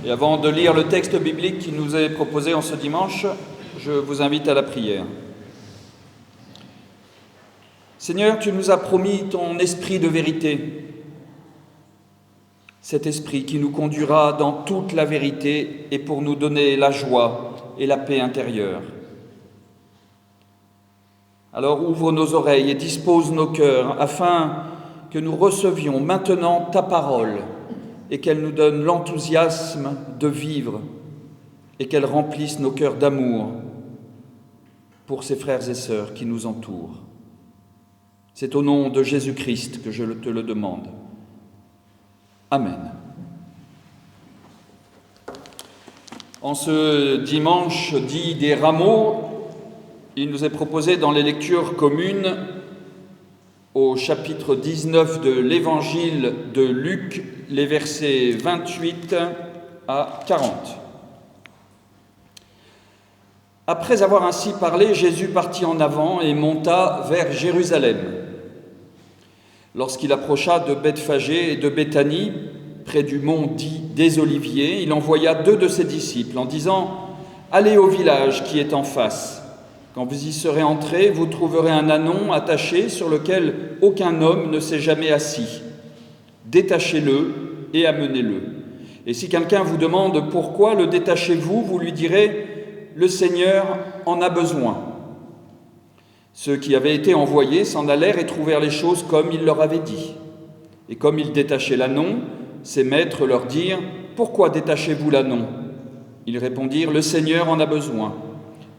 Et avant de lire le texte biblique qui nous est proposé en ce dimanche, je vous invite à la prière. Seigneur, tu nous as promis ton esprit de vérité, cet esprit qui nous conduira dans toute la vérité et pour nous donner la joie et la paix intérieure. Alors ouvre nos oreilles et dispose nos cœurs afin que nous recevions maintenant ta parole et qu'elle nous donne l'enthousiasme de vivre et qu'elle remplisse nos cœurs d'amour pour ces frères et sœurs qui nous entourent. C'est au nom de Jésus-Christ que je te le demande. Amen. En ce dimanche dit des rameaux, il nous est proposé dans les lectures communes au chapitre 19 de l'évangile de Luc, les versets 28 à 40. Après avoir ainsi parlé, Jésus partit en avant et monta vers Jérusalem. Lorsqu'il approcha de Bethphagée et de Béthanie, près du mont dit des Oliviers, il envoya 2 de ses disciples en disant « Allez au village qui est en face. Quand vous y serez entrés, vous trouverez un ânon attaché sur lequel aucun homme ne s'est jamais assis. Détachez-le et amenez-le. Et si quelqu'un vous demande pourquoi le détachez-vous, vous lui direz « Le Seigneur en a besoin ». Ceux qui avaient été envoyés s'en allèrent et trouvèrent les choses comme il leur avait dit. Et comme ils détachaient l'ânon, ses maîtres leur dirent « Pourquoi détachez-vous l'ânon » Ils répondirent « Le Seigneur en a besoin ».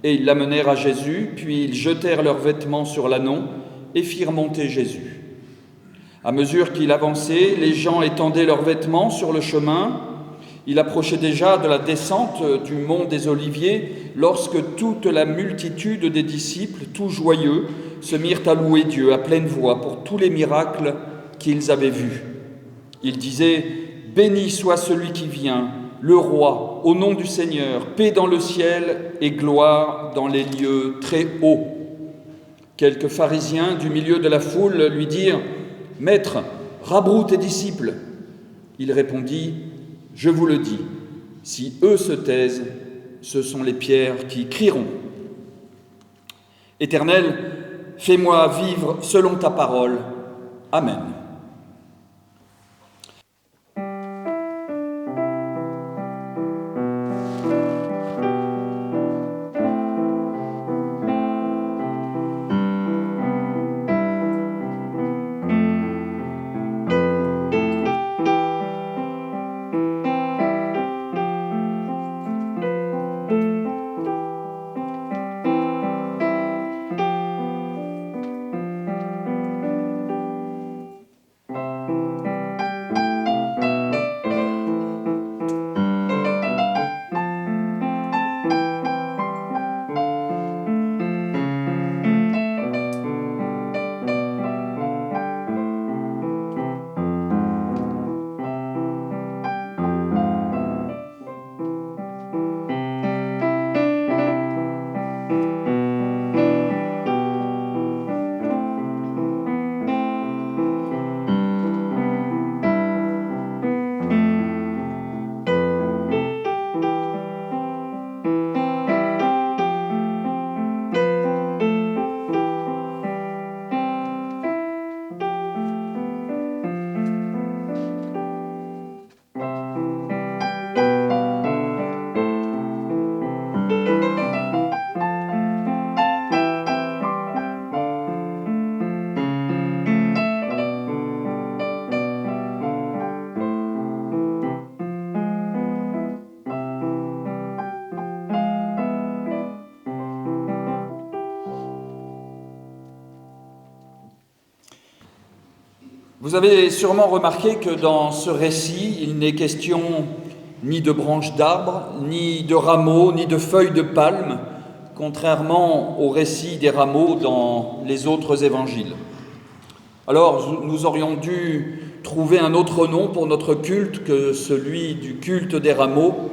Et ils l'amenèrent à Jésus, puis ils jetèrent leurs vêtements sur l'ânon et firent monter Jésus. À mesure qu'il avançait, les gens étendaient leurs vêtements sur le chemin. Il approchait déjà de la descente du mont des Oliviers lorsque toute la multitude des disciples, tout joyeux, se mirent à louer Dieu à pleine voix pour tous les miracles qu'ils avaient vus. Ils disaient « Béni soit celui qui vient, le roi, au nom du Seigneur, paix dans le ciel et gloire dans les lieux très hauts. » Quelques pharisiens du milieu de la foule lui dirent « Maître, rabroue tes disciples. » Il répondit « Je vous le dis, si eux se taisent, ce sont les pierres qui crieront. » Éternel, fais-moi vivre selon ta parole. Amen. Vous avez sûrement remarqué que dans ce récit, il n'est question ni de branches d'arbres, ni de rameaux, ni de feuilles de palme, contrairement au récit des rameaux dans les autres évangiles. Alors, nous aurions dû trouver un autre nom pour notre culte que celui du culte des rameaux.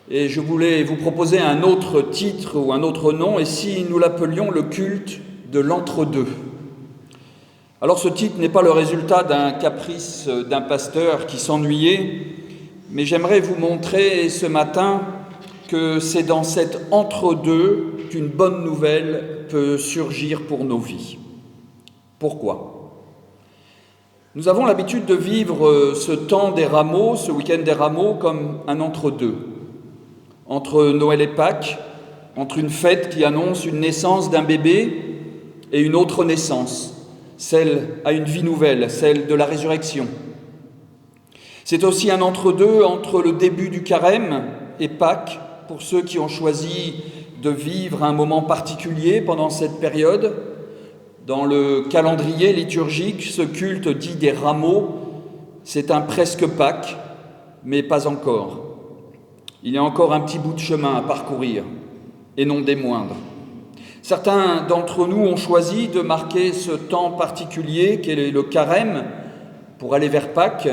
Et je voulais vous proposer un autre titre ou un autre nom, et si nous l'appelions le culte de l'entre-deux. Alors ce titre n'est pas le résultat d'un caprice d'un pasteur qui s'ennuyait, mais j'aimerais vous montrer ce matin que c'est dans cet entre-deux qu'une bonne nouvelle peut surgir pour nos vies. Pourquoi ? Nous avons l'habitude de vivre ce temps des rameaux, ce week-end des rameaux, comme un entre-deux. Entre Noël et Pâques, entre une fête qui annonce une naissance d'un bébé et une autre naissance, celle à une vie nouvelle, celle de la résurrection. C'est aussi un entre-deux entre le début du carême et Pâques, pour ceux qui ont choisi de vivre un moment particulier pendant cette période. Dans le calendrier liturgique, ce culte dit des rameaux, c'est un presque Pâques, mais pas encore. Il y a encore un petit bout de chemin à parcourir, et non des moindres. Certains d'entre nous ont choisi de marquer ce temps particulier qu'est le carême pour aller vers Pâques,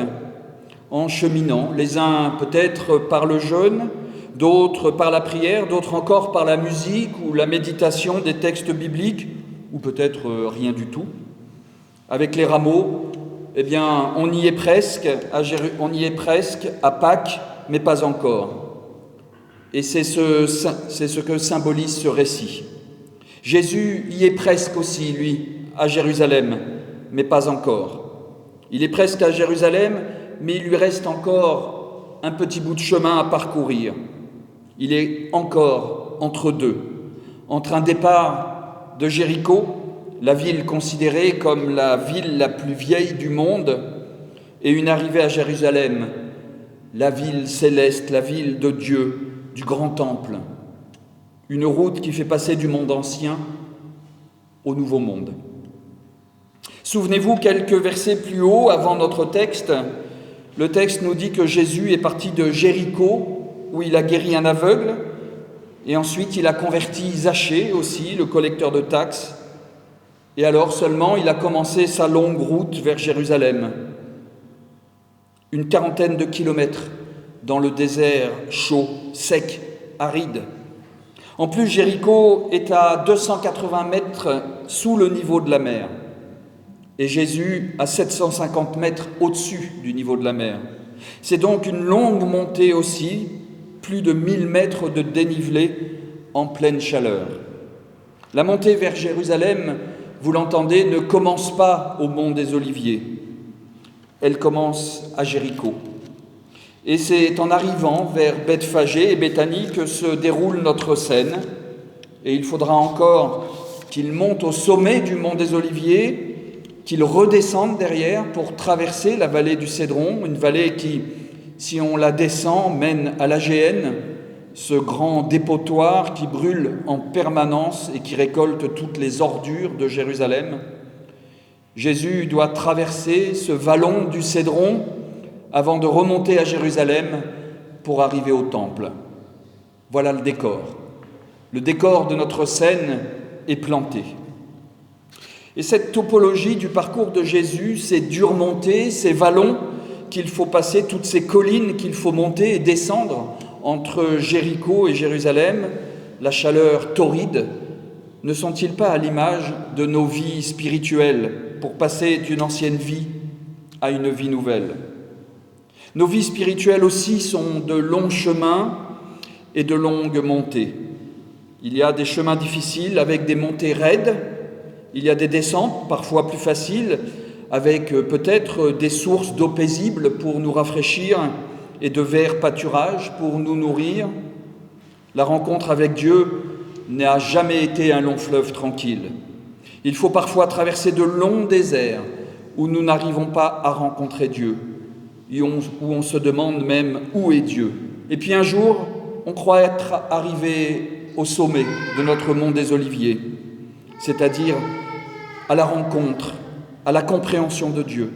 en cheminant, les uns peut-être par le jeûne, d'autres par la prière, d'autres encore par la musique ou la méditation des textes bibliques, ou peut-être rien du tout. Avec les rameaux, eh bien, on y est presque à Pâques, mais pas encore. Et c'est ce que symbolise ce récit. Jésus y est presque aussi, lui, à Jérusalem, mais pas encore. Il est presque à Jérusalem, mais il lui reste encore un petit bout de chemin à parcourir. Il est encore entre deux, entre un départ de Jéricho, la ville considérée comme la ville la plus vieille du monde, et une arrivée à Jérusalem, la ville céleste, la ville de Dieu, du grand temple. Une route qui fait passer du monde ancien au nouveau monde. Souvenez-vous, quelques versets plus haut, avant notre texte, le texte nous dit que Jésus est parti de Jéricho, où il a guéri un aveugle, et ensuite il a converti Zachée aussi, le collecteur de taxes, et alors seulement il a commencé sa longue route vers Jérusalem. Une quarantaine de kilomètres dans le désert chaud, sec, aride. En plus, Jéricho est à 280 mètres sous le niveau de la mer, et Jésus à 750 mètres au-dessus du niveau de la mer. C'est donc une longue montée aussi, plus de 1000 mètres de dénivelé en pleine chaleur. La montée vers Jérusalem, vous l'entendez, ne commence pas au mont des Oliviers. Elle commence à Jéricho. Et c'est en arrivant vers Bethphagée et Béthanie que se déroule notre scène. Et il faudra encore qu'il monte au sommet du mont des Oliviers, qu'il redescende derrière pour traverser la vallée du Cédron, une vallée qui, si on la descend, mène à la Géhenne, ce grand dépotoir qui brûle en permanence et qui récolte toutes les ordures de Jérusalem. Jésus doit traverser ce vallon du Cédron avant de remonter à Jérusalem pour arriver au temple. Voilà le décor. Le décor de notre scène est planté. Et cette topologie du parcours de Jésus, ces dures montées, ces vallons qu'il faut passer, toutes ces collines qu'il faut monter et descendre entre Jéricho et Jérusalem, la chaleur torride, ne sont-ils pas à l'image de nos vies spirituelles pour passer d'une ancienne vie à une vie nouvelle ? Nos vies spirituelles aussi sont de longs chemins et de longues montées. Il y a des chemins difficiles avec des montées raides, il y a des descentes parfois plus faciles avec peut-être des sources d'eau paisible pour nous rafraîchir et de verts pâturages pour nous nourrir. La rencontre avec Dieu n'a jamais été un long fleuve tranquille. Il faut parfois traverser de longs déserts où nous n'arrivons pas à rencontrer Dieu, où on se demande même où est Dieu. Et puis un jour, on croit être arrivé au sommet de notre mont des Oliviers, c'est-à-dire à la rencontre, à la compréhension de Dieu.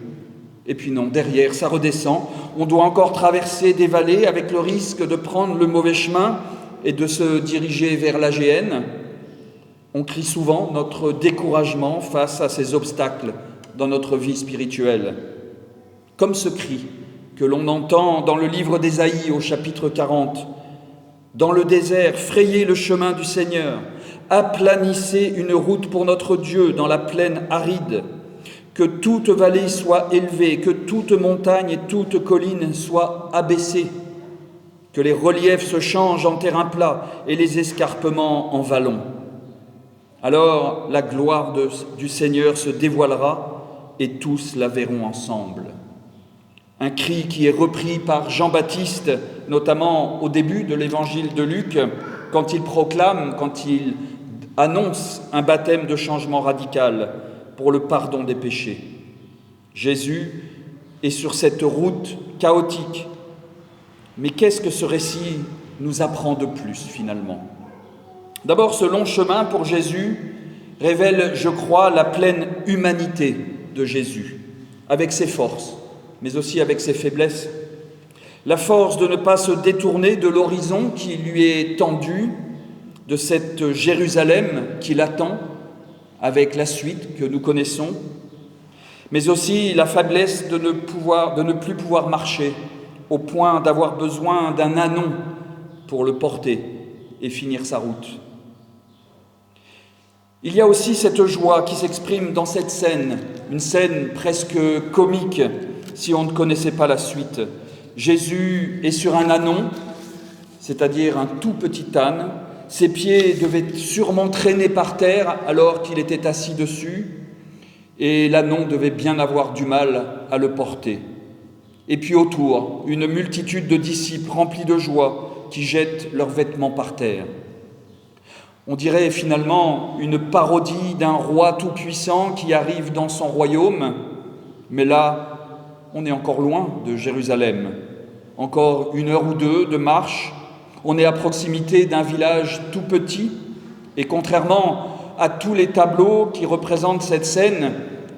Et puis non, derrière, ça redescend. On doit encore traverser des vallées avec le risque de prendre le mauvais chemin et de se diriger vers la Géhenne. On crie souvent notre découragement face à ces obstacles dans notre vie spirituelle. Comme ce cri que l'on entend dans le livre d'Ésaïe au chapitre 40. « Dans le désert, frayez le chemin du Seigneur, aplanissez une route pour notre Dieu dans la plaine aride. que toute vallée soit élevée, que toute montagne et toute colline soient abaissées, que les reliefs se changent en terrain plat et les escarpements en vallons. Alors la gloire du Seigneur se dévoilera et tous la verront ensemble. Un cri qui est repris par Jean-Baptiste, notamment au début de l'évangile de Luc, quand il annonce un baptême de changement radical pour le pardon des péchés. Jésus est sur cette route chaotique. Mais qu'est-ce que ce récit nous apprend de plus finalement ? D'abord, ce long chemin pour Jésus révèle, je crois, la pleine humanité de Jésus, avec ses forces, mais aussi avec ses faiblesses. La force de ne pas se détourner de l'horizon qui lui est tendu, de cette Jérusalem qui l'attend, avec la suite que nous connaissons, mais aussi la faiblesse de ne plus pouvoir marcher, au point d'avoir besoin d'un ânon pour le porter et finir sa route. Il y a aussi cette joie qui s'exprime dans cette scène, une scène presque comique si on ne connaissait pas la suite. Jésus est sur un ânon, c'est-à-dire un tout petit âne. Ses pieds devaient sûrement traîner par terre alors qu'il était assis dessus, et l'ânon devait bien avoir du mal à le porter. Et puis autour, une multitude de disciples remplis de joie qui jettent leurs vêtements par terre. On dirait finalement une parodie d'un roi tout-puissant qui arrive dans son royaume, mais là, on est encore loin de Jérusalem. Encore 1 heure ou 2 de marche, on est à proximité d'un village tout petit, et contrairement à tous les tableaux qui représentent cette scène,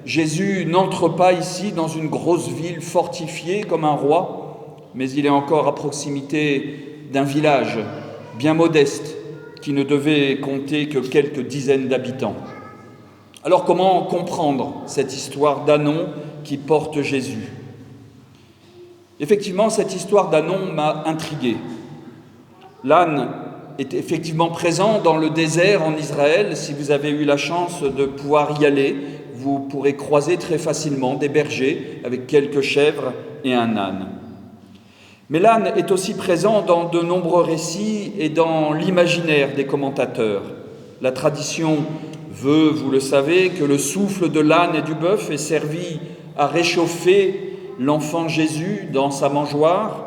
Jésus n'entre pas ici dans une grosse ville fortifiée comme un roi, mais il est encore à proximité d'un village bien modeste qui ne devait compter que quelques dizaines d'habitants. Alors comment comprendre cette histoire d'ânon qui porte Jésus ? Effectivement, cette histoire d'ânon m'a intrigué. L'âne est effectivement présent dans le désert en Israël. Si vous avez eu la chance de pouvoir y aller, vous pourrez croiser très facilement des bergers avec quelques chèvres et un âne. Mais l'âne est aussi présent dans de nombreux récits et dans l'imaginaire des commentateurs. La tradition veut, vous le savez, que le souffle de l'âne et du bœuf est servi à réchauffer l'enfant Jésus dans sa mangeoire.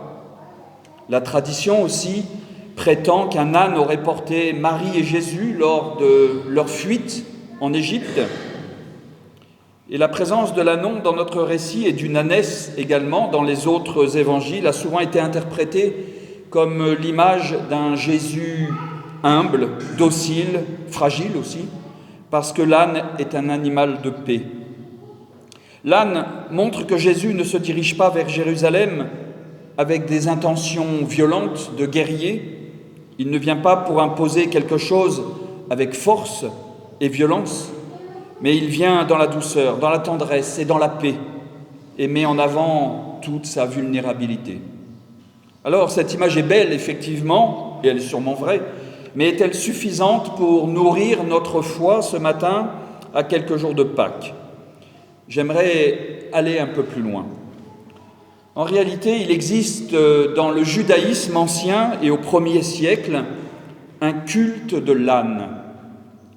La tradition aussi prétend qu'un âne aurait porté Marie et Jésus lors de leur fuite en Égypte. Et la présence de l'ânon dans notre récit et d'une ânesse également dans les autres évangiles a souvent été interprétée comme l'image d'un Jésus humble, docile, fragile aussi, parce que l'âne est un animal de paix. L'âne montre que Jésus ne se dirige pas vers Jérusalem avec des intentions violentes de guerrier. Il ne vient pas pour imposer quelque chose avec force et violence, mais il vient dans la douceur, dans la tendresse et dans la paix, et met en avant toute sa vulnérabilité. Alors, cette image est belle, effectivement, et elle est sûrement vraie, mais est-elle suffisante pour nourrir notre foi ce matin à quelques jours de Pâques ? J'aimerais aller un peu plus loin. En réalité, il existe dans le judaïsme ancien et au 1er siècle un culte de l'âne.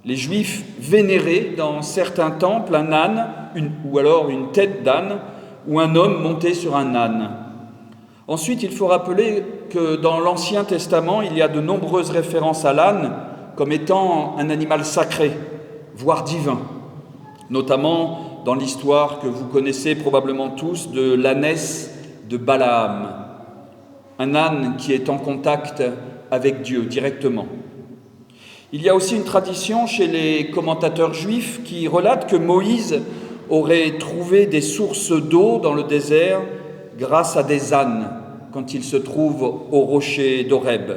Les Juifs vénéraient dans certains temples un âne, ou alors une tête d'âne, ou un homme monté sur un âne. Ensuite, il faut rappeler que dans l'Ancien Testament, il y a de nombreuses références à l'âne comme étant un animal sacré, voire divin, notamment dans l'histoire que vous connaissez probablement tous de l'ânesse de Balaam, un âne qui est en contact avec Dieu directement. Il y a aussi une tradition chez les commentateurs juifs qui relate que Moïse aurait trouvé des sources d'eau dans le désert grâce à des ânes quand il se trouve au rocher d'Horeb.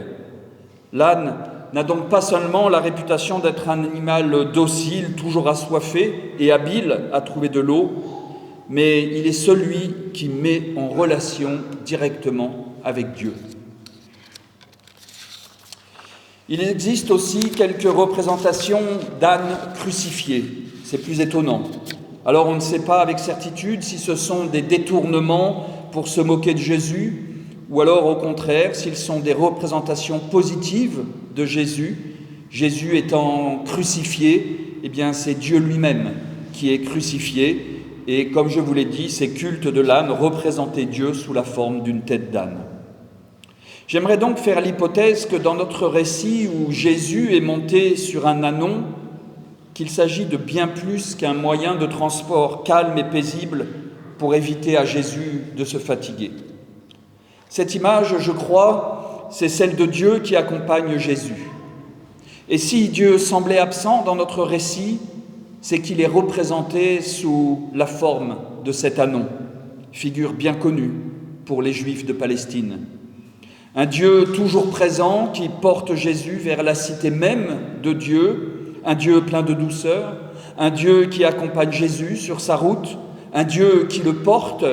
L'âne n'a donc pas seulement la réputation d'être un animal docile, toujours assoiffé et habile à trouver de l'eau, mais il est celui qui met en relation directement avec Dieu. Il existe aussi quelques représentations d'ânes crucifiés. C'est plus étonnant. Alors on ne sait pas avec certitude si ce sont des détournements pour se moquer de Jésus, ou alors au contraire, s'ils sont des représentations positives de Jésus. Jésus étant crucifié, eh bien c'est Dieu lui-même qui est crucifié, et comme je vous l'ai dit, ces cultes de l'âne représentaient Dieu sous la forme d'une tête d'âne. J'aimerais donc faire l'hypothèse que dans notre récit où Jésus est monté sur un ânon, qu'il s'agit de bien plus qu'un moyen de transport calme et paisible pour éviter à Jésus de se fatiguer. Cette image, je crois, c'est celle de Dieu qui accompagne Jésus. Et si Dieu semblait absent dans notre récit, c'est qu'il est représenté sous la forme de cet ânon, figure bien connue pour les Juifs de Palestine. Un Dieu toujours présent qui porte Jésus vers la cité même de Dieu, un Dieu plein de douceur, un Dieu qui accompagne Jésus sur sa route, un Dieu qui le porte,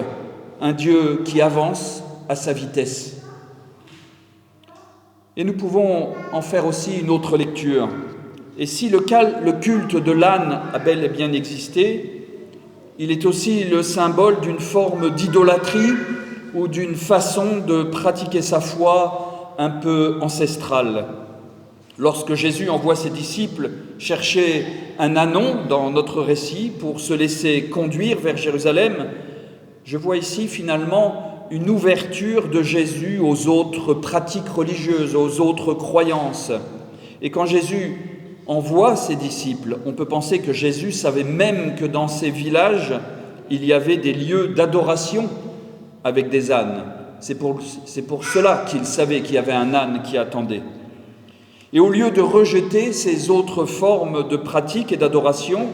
un Dieu qui avance à sa vitesse. Et nous pouvons en faire aussi une autre lecture. Et si le culte de l'âne a bel et bien existé, il est aussi le symbole d'une forme d'idolâtrie ou d'une façon de pratiquer sa foi un peu ancestrale. Lorsque Jésus envoie ses disciples chercher un ânon dans notre récit pour se laisser conduire vers Jérusalem, je vois ici finalement une ouverture de Jésus aux autres pratiques religieuses, aux autres croyances. Et quand Jésus envoie ses disciples, on peut penser que Jésus savait même que dans ces villages, il y avait des lieux d'adoration avec des ânes. C'est pour cela qu'il savait qu'il y avait un âne qui attendait. Et au lieu de rejeter ces autres formes de pratique et d'adoration,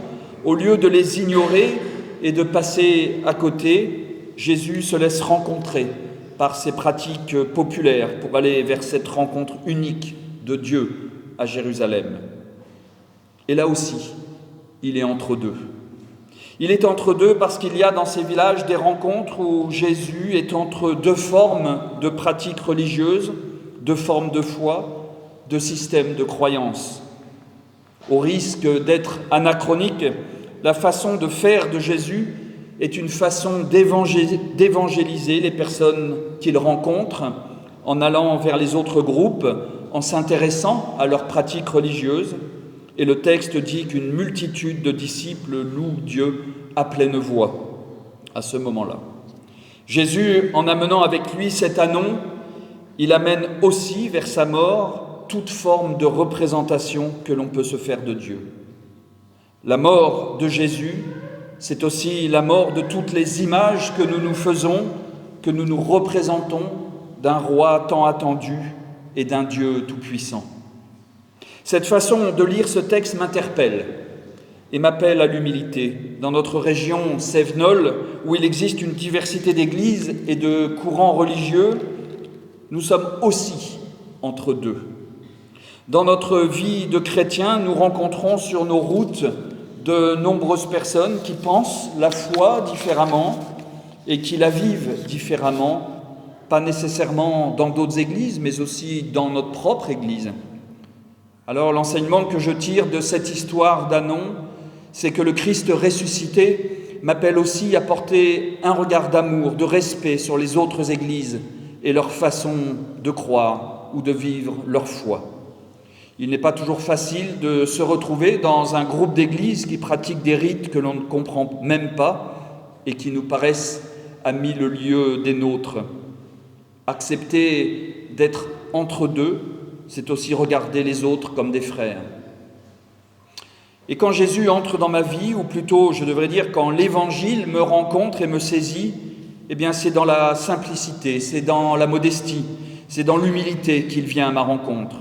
au lieu de les ignorer et de passer à côté, Jésus se laisse rencontrer par ces pratiques populaires pour aller vers cette rencontre unique de Dieu à Jérusalem. Et là aussi, il est entre deux. Il est entre deux parce qu'il y a dans ces villages des rencontres où Jésus est entre deux formes de pratiques religieuses, deux formes de foi, deux systèmes de croyances. Au risque d'être anachronique, la façon de faire de Jésus est une façon d'évangéliser les personnes qu'il rencontre en allant vers les autres groupes, en s'intéressant à leurs pratiques religieuses. Et le texte dit qu'une multitude de disciples louent Dieu à pleine voix à ce moment-là. Jésus, en amenant avec lui cet ânon, il amène aussi vers sa mort toute forme de représentation que l'on peut se faire de Dieu. La mort de Jésus, c'est aussi la mort de toutes les images que nous nous faisons, que nous nous représentons d'un roi tant attendu et d'un Dieu tout-puissant. Cette façon de lire ce texte m'interpelle et m'appelle à l'humilité. Dans notre région Cévenol, où il existe une diversité d'églises et de courants religieux, nous sommes aussi entre deux. Dans notre vie de chrétiens, nous rencontrons sur nos routes de nombreuses personnes qui pensent la foi différemment et qui la vivent différemment, pas nécessairement dans d'autres églises, mais aussi dans notre propre église. Alors l'enseignement que je tire de cette histoire d'Anon, c'est que le Christ ressuscité m'appelle aussi à porter un regard d'amour, de respect sur les autres églises et leur façon de croire ou de vivre leur foi. Il n'est pas toujours facile de se retrouver dans un groupe d'églises qui pratiquent des rites que l'on ne comprend même pas et qui nous paraissent à mille lieues des nôtres. Accepter d'être entre deux, c'est aussi regarder les autres comme des frères. Et quand Jésus entre dans ma vie, ou plutôt, je devrais dire, quand l'Évangile me rencontre et me saisit, eh bien c'est dans la simplicité, c'est dans la modestie, c'est dans l'humilité qu'il vient à ma rencontre.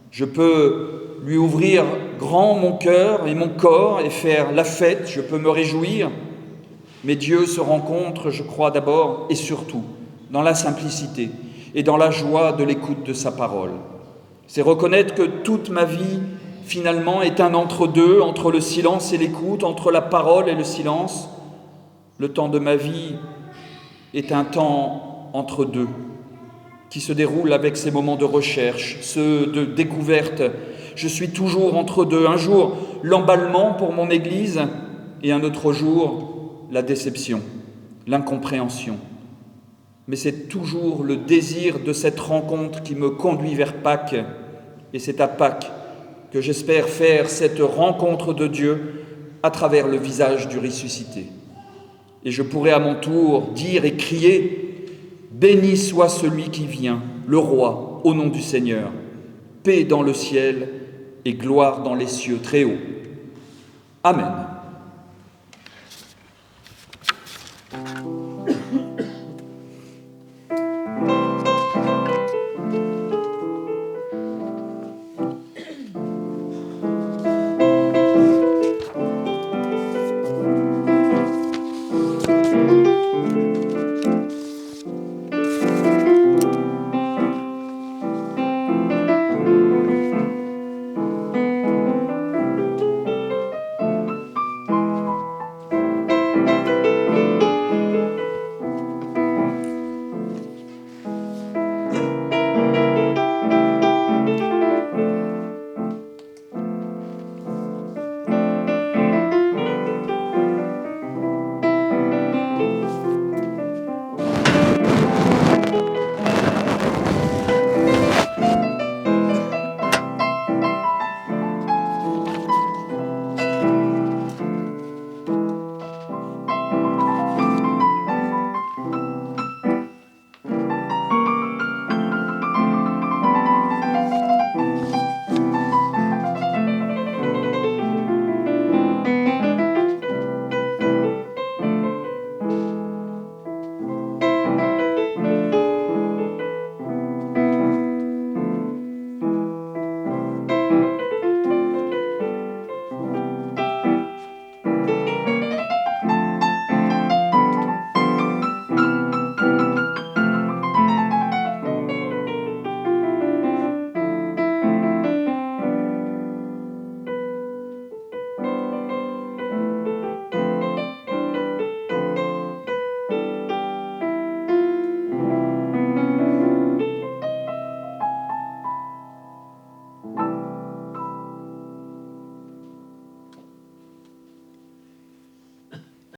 Je peux lui ouvrir grand mon cœur et mon corps et faire la fête, je peux me réjouir, mais Dieu se rencontre, je crois d'abord et surtout, dans la simplicité et dans la joie de l'écoute de sa parole. C'est reconnaître que toute ma vie, finalement, est un entre-deux, entre le silence et l'écoute, entre la parole et le silence. Le temps de ma vie est un temps entre deux, qui se déroule avec ces moments de recherche, ceux de découverte. Je suis toujours entre deux. Un jour, l'emballement pour mon Église, et un autre jour, la déception, l'incompréhension. Mais c'est toujours le désir de cette rencontre qui me conduit vers Pâques, et c'est à Pâques que j'espère faire cette rencontre de Dieu à travers le visage du ressuscité. Et je pourrai à mon tour dire et crier « Béni soit celui qui vient, le roi, au nom du Seigneur, paix dans le ciel et gloire dans les cieux très hauts. » Amen.